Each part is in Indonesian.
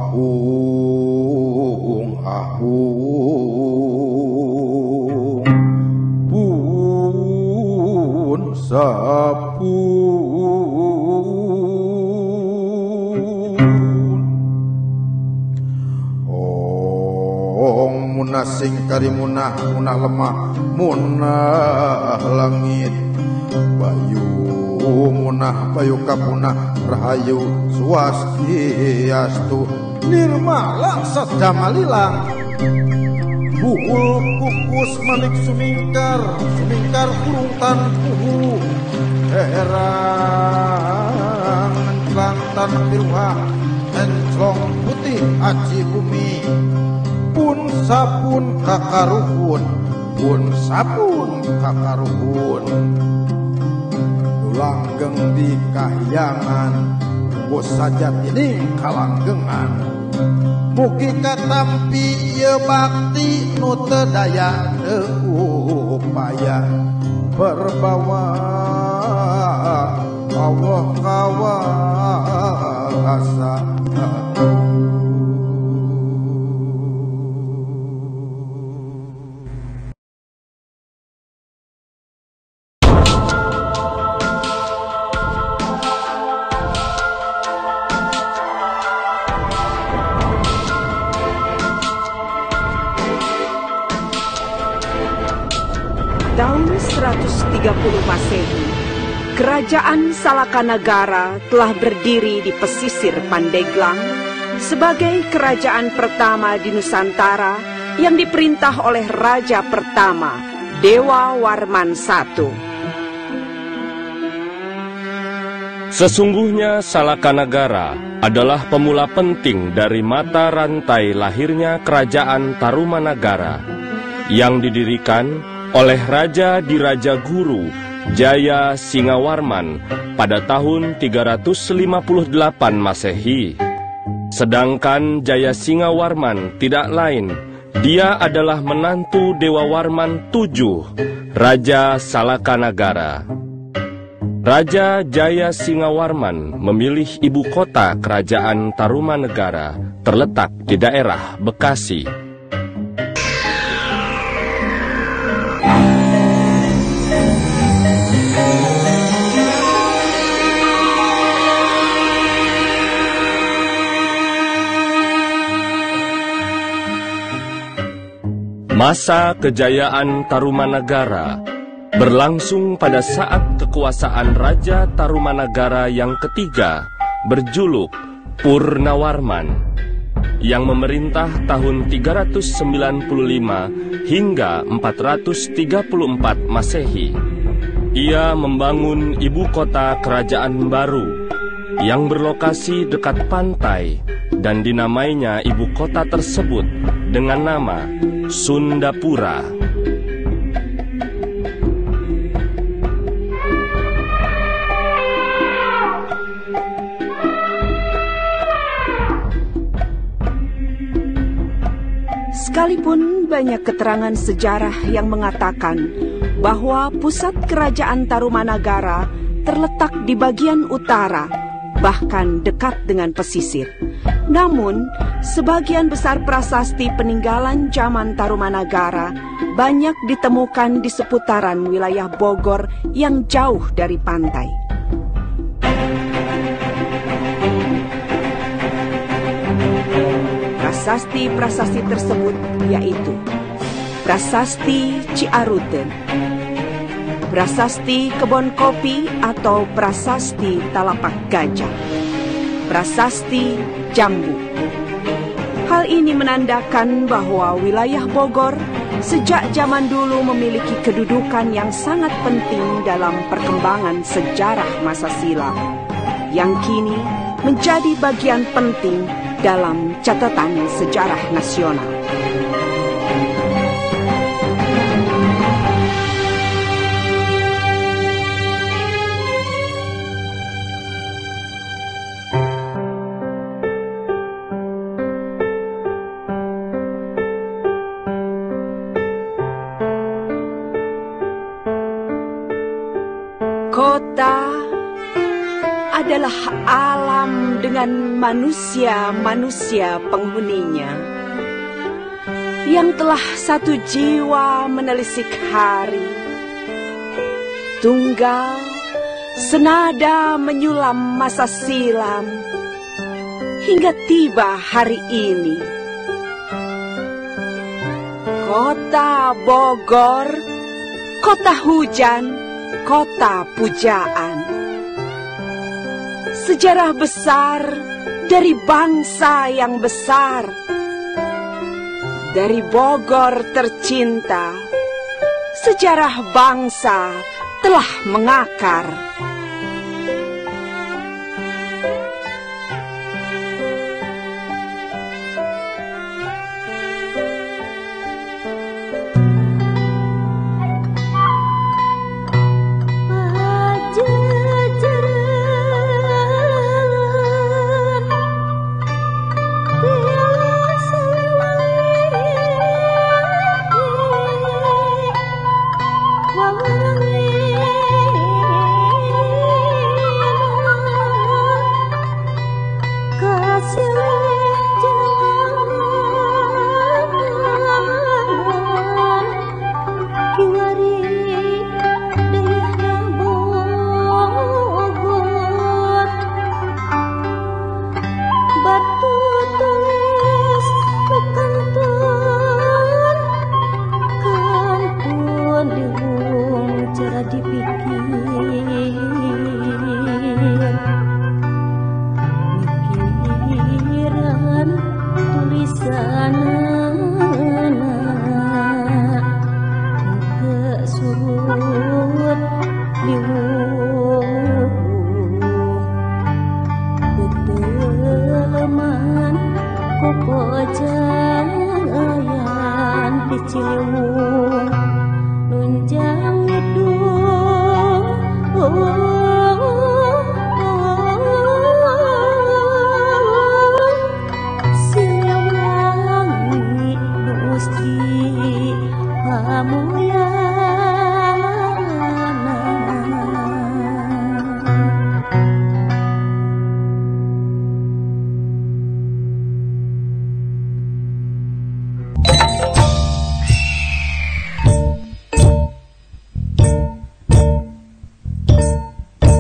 Ahung, ahung, pun sapun. Ong munah singkari munah, munah lemah, munah langit. Bayu munah bayu kapunah rahayu swastiastu nirmala sadamalilang buhul kukus manik sumingkar sumingkar kurung tan puhu herang enclang tan biruha enclong putih aci bumi pun sapun kakaruhun pun sapun kakaruhun langgeng di kahyangan bos saja ini kalanggengan mugi katampi ye bakti nu teu daya teu upaya berbawa Allah kawasa Tahun 130 Masehi, Kerajaan Salakanagara telah berdiri di pesisir Pandeglang sebagai kerajaan pertama di Nusantara yang diperintah oleh Raja pertama, Dewa Warman I. Sesungguhnya Salakanagara adalah pemula penting dari mata rantai lahirnya Kerajaan Tarumanagara yang didirikan oleh Raja Diraja Guru Jaya Singawarman pada tahun 358 Masehi. Sedangkan Jaya Singawarman tidak lain, dia adalah menantu Dewa Warman VII, Raja Salakanagara. Raja Jaya Singawarman memilih ibu kota kerajaan Tarumanegara terletak di daerah Bekasi. Masa kejayaan Tarumanagara berlangsung pada saat kekuasaan Raja Tarumanagara yang ketiga berjuluk Purnawarman yang memerintah tahun 395 hingga 434 Masehi. Ia membangun ibu kota kerajaan baru yang berlokasi dekat pantai dan dinamainya ibu kota tersebut dengan nama Sundapura. Sekalipun banyak keterangan sejarah yang mengatakan bahwa pusat kerajaan Tarumanagara terletak di bagian utara, bahkan dekat dengan pesisir. Namun, sebagian besar prasasti peninggalan zaman Tarumanagara banyak ditemukan di seputaran wilayah Bogor yang jauh dari pantai. Prasasti-prasasti tersebut yaitu Prasasti Ciaruten, Prasasti Kebon Kopi atau Prasasti Talapak Gajah, Prasasti Jambu. Hal ini menandakan bahwa wilayah Bogor sejak zaman dulu memiliki kedudukan yang sangat penting dalam perkembangan sejarah masa silam, yang kini menjadi bagian penting dalam catatan sejarah nasional. Kota adalah alam dengan manusia-manusia penghuninya yang telah satu jiwa menelisik hari, tunggal senada menyulam masa silam hingga tiba hari ini. Kota Bogor, kota hujan, kota pujaan. Sejarah besar dari bangsa yang besar. Dari Bogor tercinta, sejarah bangsa telah mengakar.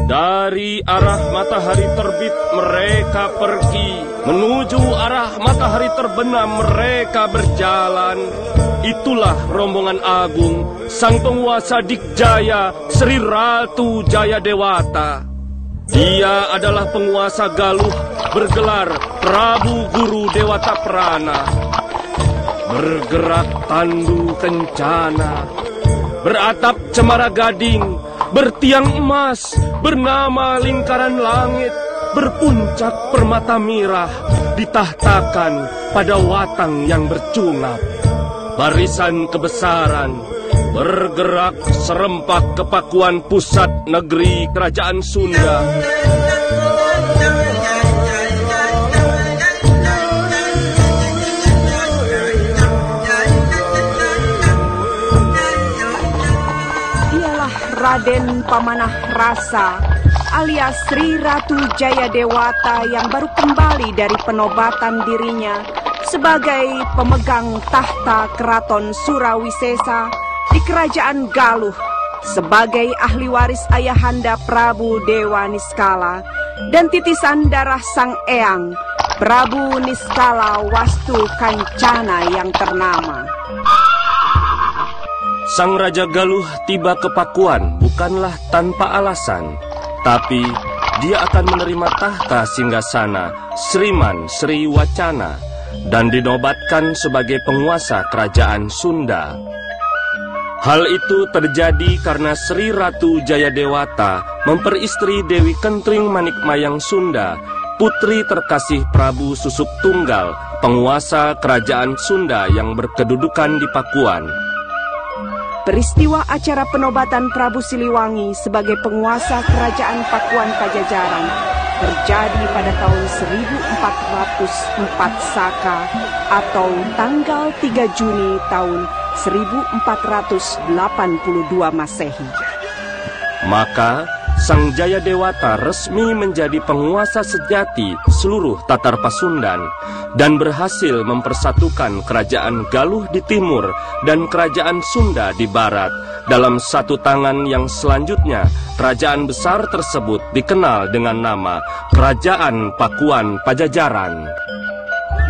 Dari arah matahari terbit mereka pergi, menuju arah matahari terbenam mereka berjalan. Itulah rombongan agung sang penguasa Dikjaya Sri Ratu Jayadewata. Dia adalah penguasa Galuh bergelar Prabu Guru Dewata Prana. Bergerak tandu kencana, beratap cemara gading, bertiang emas, bernama lingkaran langit, berpuncak permata mirah, ditahtakan pada watang yang bercungap. Barisan kebesaran, bergerak serempak ke Pakuan pusat negeri kerajaan Sunda. Raden Pamanah Rasa alias Sri Ratu Jayadewata yang baru kembali dari penobatan dirinya sebagai pemegang tahta Keraton Surawisesa di Kerajaan Galuh sebagai ahli waris ayahanda Prabu Dewa Niskala dan titisan darah Sang Eyang Prabu Niskala Wastu Kancana yang ternama. Sang Raja Galuh tiba ke Pakuan bukanlah tanpa alasan, tapi dia akan menerima tahta singgasana Sriman Sri Wacana dan dinobatkan sebagai penguasa kerajaan Sunda. Hal itu terjadi karena Sri Ratu Jayadewata memperistri Dewi Kentring Manikmayang Sunda, putri terkasih Prabu Susuk Tunggal, penguasa kerajaan Sunda yang berkedudukan di Pakuan. Peristiwa acara penobatan Prabu Siliwangi sebagai penguasa kerajaan Pakuan Pajajaran terjadi pada tahun 1404 Saka atau tanggal 3 Juni tahun 1482 Masehi. Maka Sang Jayadewata resmi menjadi penguasa sejati seluruh Tatar Pasundan dan berhasil mempersatukan kerajaan Galuh di timur dan kerajaan Sunda di barat dalam satu tangan yang selanjutnya kerajaan besar tersebut dikenal dengan nama Kerajaan Pakuan Pajajaran.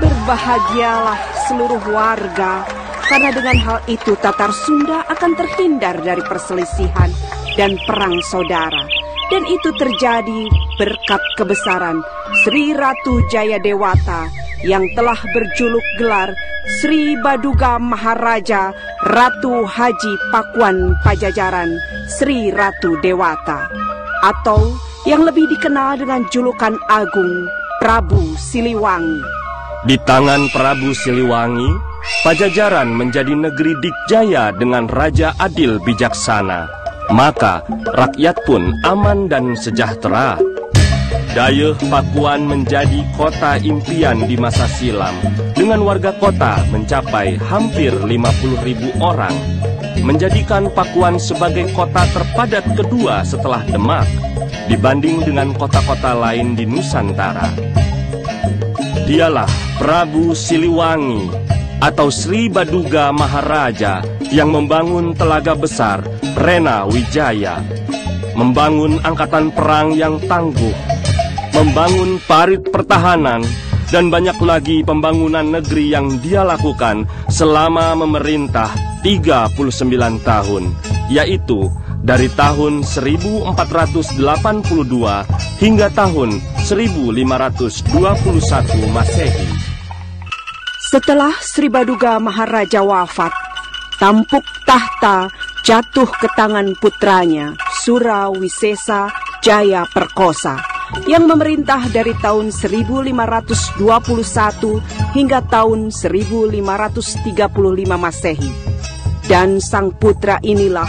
Berbahagialah seluruh warga, karena dengan hal itu Tatar Sunda akan terhindar dari perselisihan dan perang saudara. Dan itu terjadi berkat kebesaran Sri Ratu Jayadewata yang telah berjuluk gelar Sri Baduga Maharaja Ratu Haji Pakuan Pajajaran Sri Ratu Dewata, atau yang lebih dikenal dengan julukan agung Prabu Siliwangi. Di tangan Prabu Siliwangi, Pajajaran menjadi negeri dikjaya dengan raja adil bijaksana. Maka rakyat pun aman dan sejahtera. Dayeuh Pakuan menjadi kota impian di masa silam, dengan warga kota mencapai hampir 50.000 orang, menjadikan Pakuan sebagai kota terpadat kedua setelah Demak dibanding dengan kota-kota lain di Nusantara. Dialah Prabu Siliwangi atau Sri Baduga Maharaja yang membangun telaga besar Rena Wijaya, membangun angkatan perang yang tangguh, membangun parit pertahanan, dan banyak lagi pembangunan negeri yang dia lakukan selama memerintah 39 tahun, yaitu dari tahun 1482 hingga tahun 1521 Masehi. Setelah Sri Baduga Maharaja wafat, tampuk tahta jatuh ke tangan putranya Surawisesa Jaya Perkosa yang memerintah dari tahun 1521 hingga tahun 1535 Masehi. Dan sang putra inilah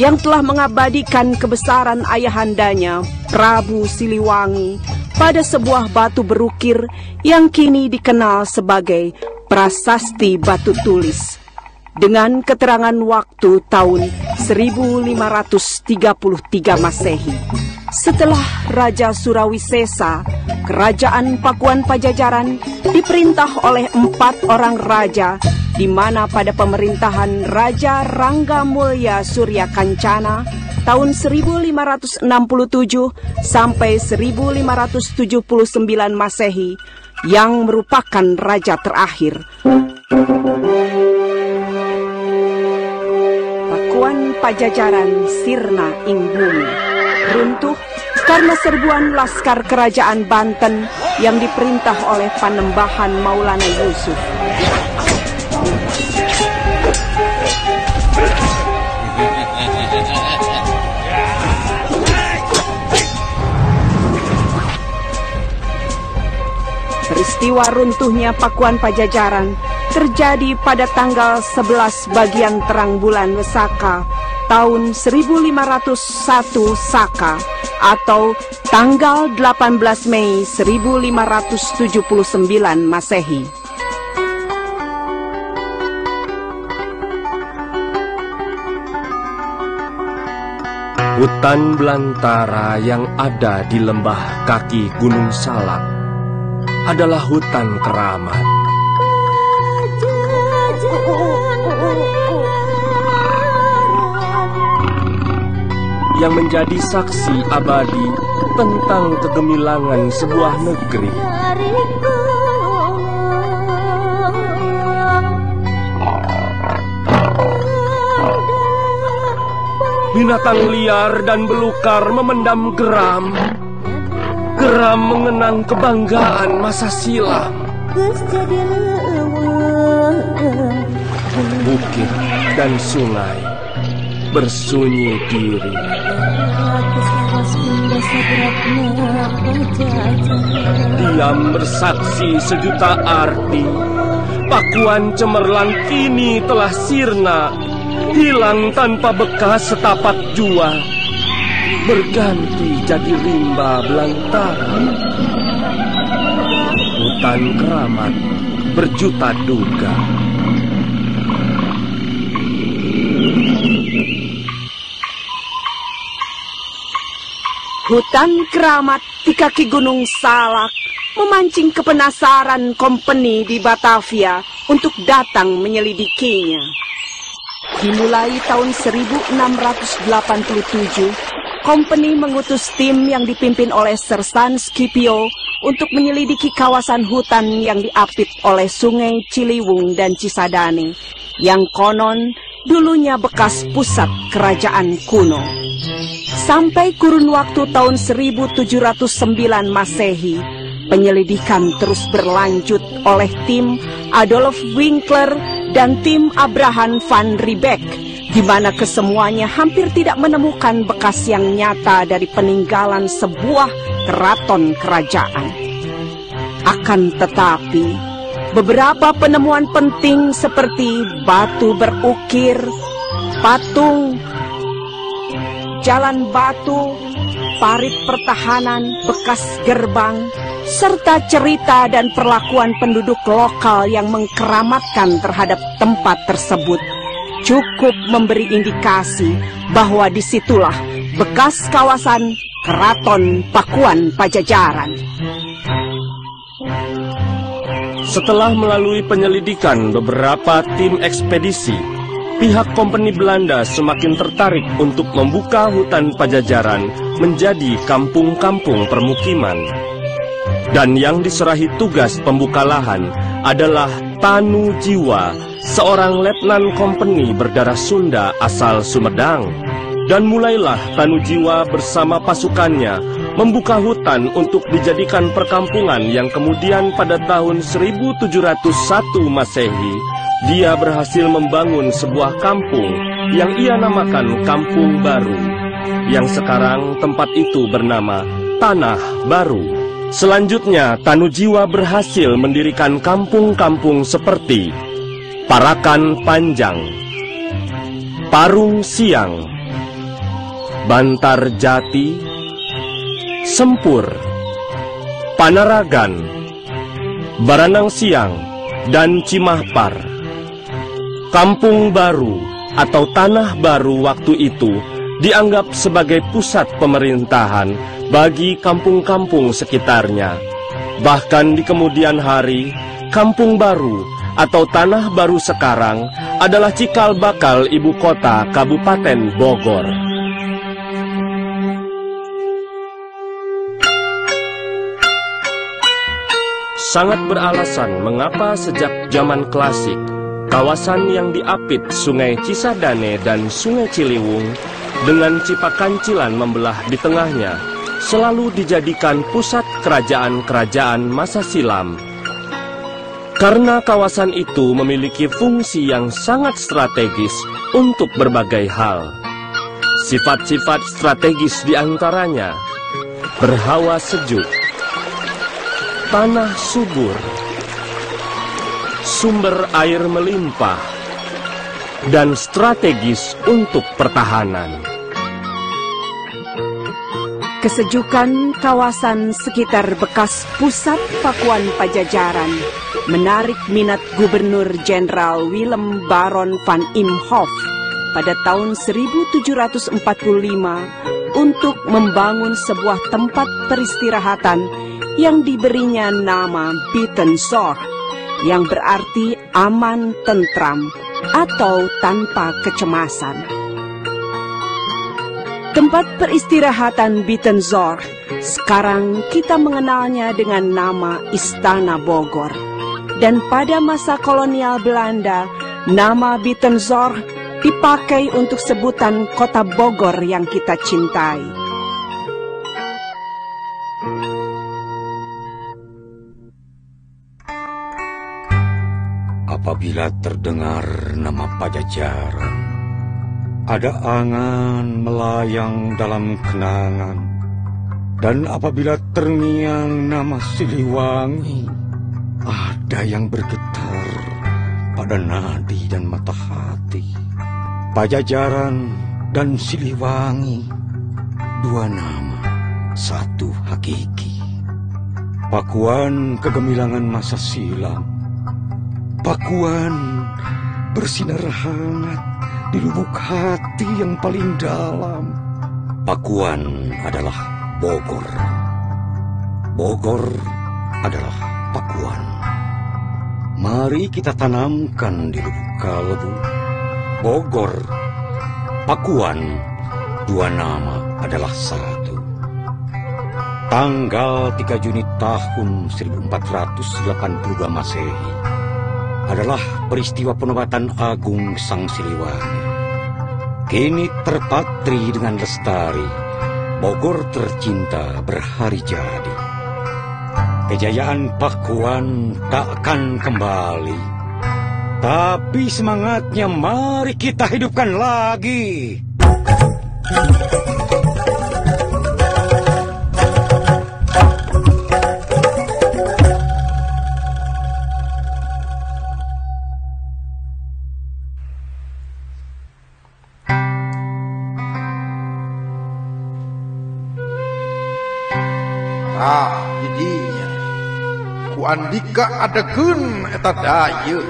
yang telah mengabadikan kebesaran ayahandanya Prabu Siliwangi pada sebuah batu berukir yang kini dikenal sebagai Prasasti Batu Tulis, dengan keterangan waktu tahun 1533 Masehi. Setelah Raja Surawisesa, kerajaan Pakuan Pajajaran diperintah oleh 4 orang raja, di mana pada pemerintahan Raja Rangga Mulya Surya Kancana tahun 1567 sampai 1579 Masehi, yang merupakan raja terakhir. Pakuan Pajajaran sirna ing bumi, runtuh karena serbuan laskar kerajaan Banten yang diperintah oleh Panembahan Maulana Yusuf. Peristiwa runtuhnya Pakuan Pajajaran terjadi pada tanggal 11 bagian terang bulan Wesaka tahun 1501 Saka atau tanggal 18 Mei 1579 Masehi. Hutan belantara yang ada di lembah kaki Gunung Salak adalah hutan keramat. Yang menjadi saksi abadi tentang kegemilangan sebuah negeri. Binatang liar dan belukar memendam geram. Geram mengenang kebanggaan masa silam. Bukit dan sungai bersunyi diri. Diam bersaksi sejuta arti. Pakuan cemerlang kini telah sirna, hilang tanpa bekas setapak jua, berganti jadi rimba belantara. Hutan keramat berjuta duga. Hutan keramat di kaki Gunung Salak memancing kepenasaran kompeni di Batavia untuk datang menyelidikinya. Dimulai tahun 1687, kompeni mengutus tim yang dipimpin oleh Sersan Scipio untuk menyelidiki kawasan hutan yang diapit oleh Sungai Ciliwung dan Cisadane, yang konon dulunya bekas pusat kerajaan kuno. Sampai kurun waktu tahun 1709 Masehi, penyelidikan terus berlanjut oleh tim Adolf Winkler dan tim Abraham van Riebeeck, di mana kesemuanya hampir tidak menemukan bekas yang nyata dari peninggalan sebuah keraton kerajaan. Akan tetapi, beberapa penemuan penting seperti batu berukir, patung, jalan batu, parit pertahanan, bekas gerbang, serta cerita dan perlakuan penduduk lokal yang mengkeramatkan terhadap tempat tersebut cukup memberi indikasi bahwa disitulah bekas kawasan Keraton Pakuan Pajajaran. Setelah melalui penyelidikan beberapa tim ekspedisi, pihak kompeni Belanda semakin tertarik untuk membuka hutan Pajajaran menjadi kampung-kampung permukiman. Dan yang diserahi tugas pembuka lahan adalah Tanu Jiwa, seorang letnan kompeni berdarah Sunda asal Sumedang. Dan mulailah Tanu Jiwa bersama pasukannya membuka hutan untuk dijadikan perkampungan yang kemudian pada tahun 1701 Masehi, dia berhasil membangun sebuah kampung yang ia namakan Kampung Baru, yang sekarang tempat itu bernama Tanah Baru. Selanjutnya, Tanu Jiwa berhasil mendirikan kampung-kampung seperti Parakan Panjang, Parung Siang, Bantar Jati, Sempur, Panaragan, Baranang Siang, dan Cimahpar. Kampung Baru atau Tanah Baru waktu itu dianggap sebagai pusat pemerintahan bagi kampung-kampung sekitarnya. Bahkan di kemudian hari, Kampung Baru atau Tanah Baru sekarang adalah cikal bakal ibu kota Kabupaten Bogor. Sangat beralasan mengapa sejak zaman klasik, kawasan yang diapit Sungai Cisadane dan Sungai Ciliwung dengan Cipakancilan membelah di tengahnya selalu dijadikan pusat kerajaan-kerajaan masa silam. Karena kawasan itu memiliki fungsi yang sangat strategis untuk berbagai hal. Sifat-sifat strategis diantaranya berhawa sejuk, tanah subur, sumber air melimpah, dan strategis untuk pertahanan. Kesejukan kawasan sekitar bekas pusat Pakuan Pajajaran menarik minat Gubernur Jenderal Willem Baron van Imhoff pada tahun 1745 untuk membangun sebuah tempat peristirahatan yang diberinya nama Bietenzorg, yang berarti aman tentram atau tanpa kecemasan. Tempat peristirahatan Bietenzorg sekarang kita mengenalnya dengan nama Istana Bogor. Dan pada masa kolonial Belanda, nama Bietenzorg dipakai untuk sebutan kota Bogor yang kita cintai. Apabila terdengar nama Pajajaran, ada angan melayang dalam kenangan. Dan apabila terngiang nama Siliwangi, ada yang bergetar pada nadi dan mata hati. Pajajaran dan Siliwangi, dua nama, satu hakiki. Pakuan kegemilangan masa silam, pakuan bersinar hangat di lubuk hati yang paling dalam. Pakuan adalah Bogor. Bogor adalah Pakuan. Mari kita tanamkan di lubuk kalbu. Bogor, Pakuan, dua nama adalah satu. Tanggal 3 Juni tahun 1482 Masehi adalah peristiwa penobatan agung Sang Siliwangi. Kini terpatri dengan lestari, Bogor tercinta berhari jadi. Kejayaan Pakuan takkan kembali, tapi semangatnya mari kita hidupkan lagi. Didinya ku andika adegeun eta daya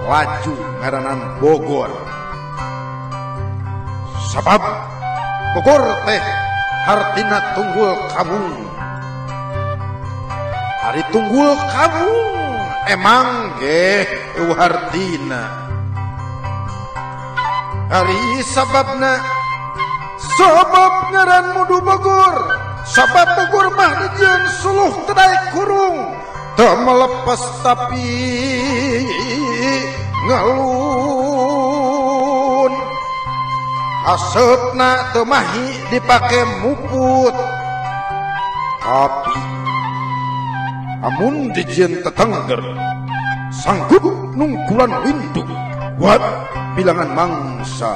laju ngaranan Bogor. Sabab Bogor teh hartina tunggul kabung. Hari tunggul kabung emang ge hartina. Hari sabab ngaran mudu Bogor. Sabab Bogor mah dijieun suluh tedai kurung, teu melepas tapi ngalun. Haseupna teu mahi dipake muput, tapi amun dijieun tetengger sanggup nungkulan windu buat bilangan mangsa.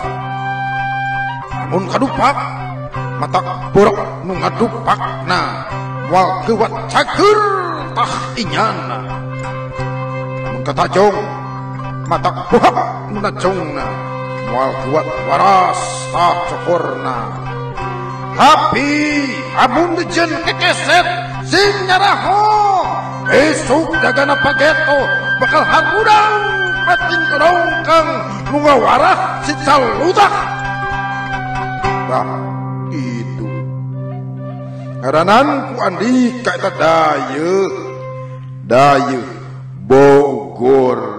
Amun kadupak mata borok nu ngadupakna wal kewat cager tah inyana. Mun katajong mata buhak nu najongna wal kewat waras tah cokorna. Tapi amun dijieun kekeset sing nyaraho esuk dagana pageto bakal hagudang pating kedongkang nu ngawarah si caludak. Itu ngaranan ku andika eta daya Bogor.